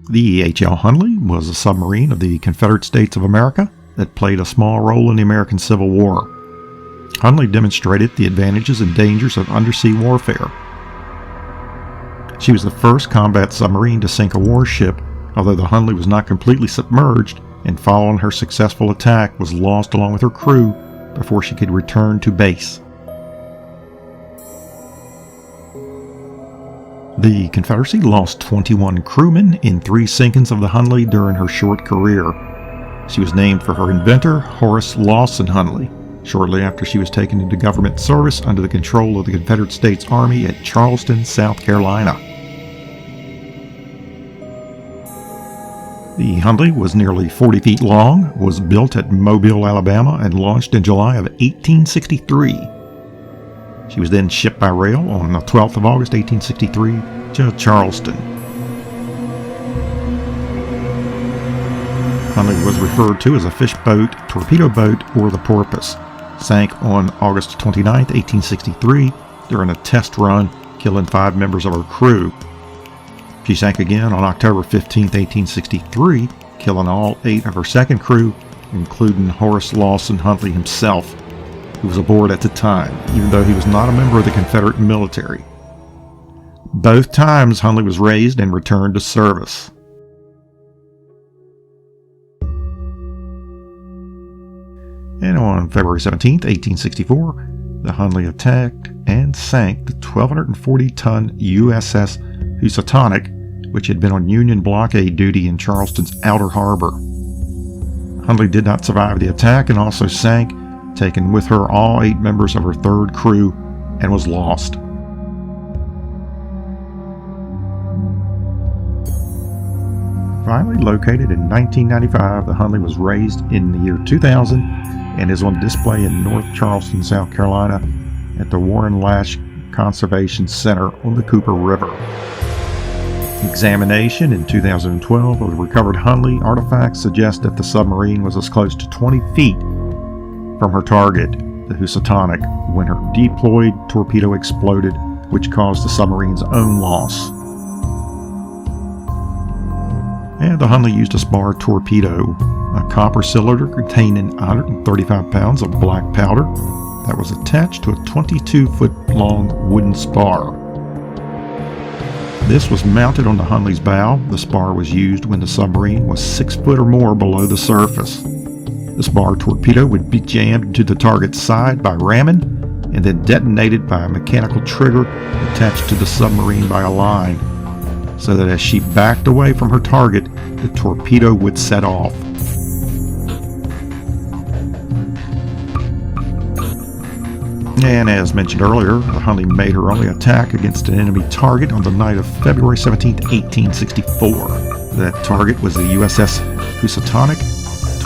The H.L. Hunley was a submarine of the Confederate States of America that played a small role in the American Civil War. Hunley demonstrated the advantages and dangers of undersea warfare. She was the first combat submarine to sink a warship, although the Hunley was not completely submerged, and following her successful attack was lost along with her crew before she could return to base. The Confederacy lost 21 crewmen in 3 sinkings of the Hunley during her short career. She was named for her inventor, Horace Lawson Hunley, shortly after she was taken into government service under the control of the Confederate States Army at Charleston, South Carolina. The Hunley was nearly 40 feet long, was built at Mobile, Alabama, and launched in July of 1863. She was then shipped by rail on the 12th of August, 1863, to Charleston. Hunley was referred to as a fish boat, torpedo boat, or the porpoise. Sank on August 29, 1863, during a test run, killing 5 members of her crew. She sank again on October 15, 1863, killing all 8 of her second crew, including Horace Lawson Hunley himself, who was aboard at the time, even though he was not a member of the Confederate military. Both times, Hunley was raised and returned to service. And on February 17, 1864, the Hunley attacked and sank the 1,240-ton USS Housatonic, which had been on Union blockade duty in Charleston's outer harbor. Hunley did not survive the attack and also sank, taking with her all 8 members of her third crew, and was lost. Finally located in 1995, the Hunley was raised in the year 2000 and is on display in North Charleston, South Carolina at the Warren Lash Conservation Center on the Cooper River. Examination in 2012 of the recovered Hunley artifacts suggests that the submarine was as close to 20 feet from her target, the Housatonic, when her deployed torpedo exploded, which caused the submarine's own loss. And the Hunley used a spar torpedo, a copper cylinder containing 135 pounds of black powder that was attached to a 22-foot-long wooden spar. This was mounted on the Hunley's bow. The spar was used when the submarine was 6 foot or more below the surface. The spar torpedo would be jammed into the target's side by ramming and then detonated by a mechanical trigger attached to the submarine by a line, so that as she backed away from her target, the torpedo would set off. And as mentioned earlier, the Hunley made her only attack against an enemy target on the night of February 17, 1864. That target was the USS Housatonic,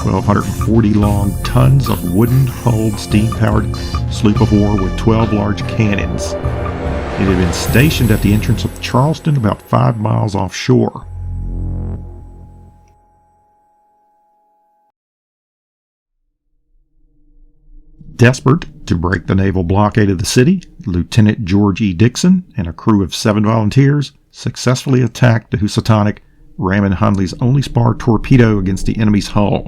1,240 long tons of wooden-hulled, steam-powered sloop of war with 12 large cannons. It had been stationed at the entrance of Charleston, about 5 miles offshore. Desperate to break the naval blockade of the city, Lieutenant George E. Dixon and a crew of 7 volunteers successfully attacked the Housatonic, ramming Hunley's only spar torpedo against the enemy's hull.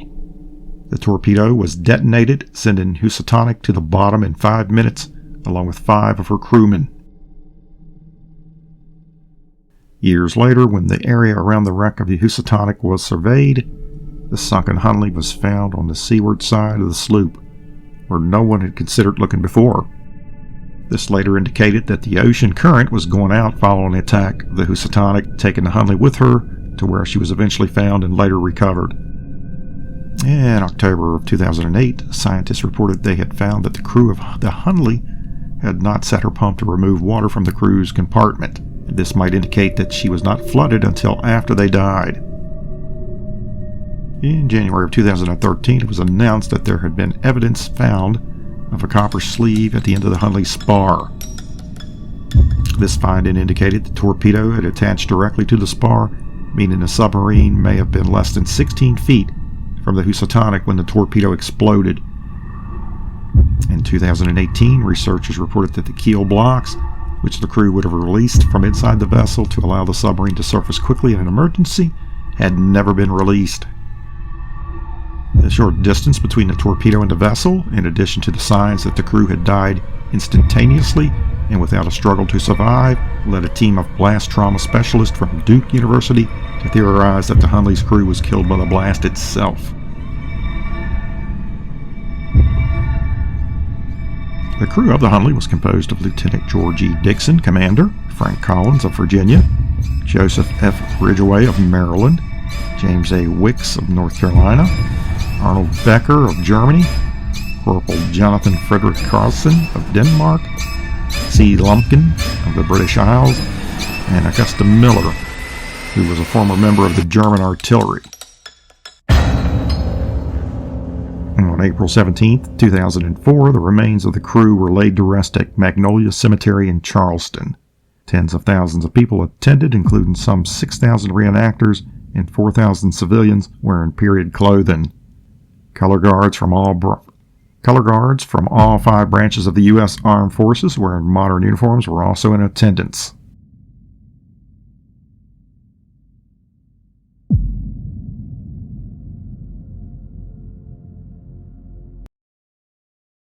The torpedo was detonated, sending Housatonic to the bottom in 5 minutes, along with 5 of her crewmen. Years later, when the area around the wreck of the Housatonic was surveyed, the sunken Hunley was found on the seaward side of the sloop, where no one had considered looking before. This later indicated that the ocean current was going out following the attack of the Housatonic, taking the Hunley with her to where she was eventually found and later recovered. In October of 2008, scientists reported they had found that the crew of the Hunley had not set her pump to remove water from the crew's compartment. This might indicate that she was not flooded until after they died. In January of 2013, it was announced that there had been evidence found of a copper sleeve at the end of the Hunley's spar. This finding indicated the torpedo had attached directly to the spar, meaning the submarine may have been less than 16 feet from the Housatonic when the torpedo exploded. In 2018, researchers reported that the keel blocks, which the crew would have released from inside the vessel to allow the submarine to surface quickly in an emergency, had never been released. The short distance between the torpedo and the vessel, in addition to the signs that the crew had died instantaneously and without a struggle to survive, led a team of blast trauma specialists from Duke University to theorize that the Hunley's crew was killed by the blast itself. The crew of the Hunley was composed of Lieutenant George E. Dixon, commander, Frank Collins of Virginia, Joseph F. Ridgway of Maryland, James A. Wicks of North Carolina, Arnold Becker of Germany, Corporal Jonathan Frederick Carlson of Denmark, C. Lumpkin of the British Isles, and Augusta Miller, who was a former member of the German artillery. On April 17, 2004, the remains of the crew were laid to rest at Magnolia Cemetery in Charleston. Tens of thousands of people attended, including some 6,000 reenactors and 4,000 civilians wearing period clothing. Color guards from all 5 branches of the U.S. Armed Forces wearing modern uniforms were also in attendance.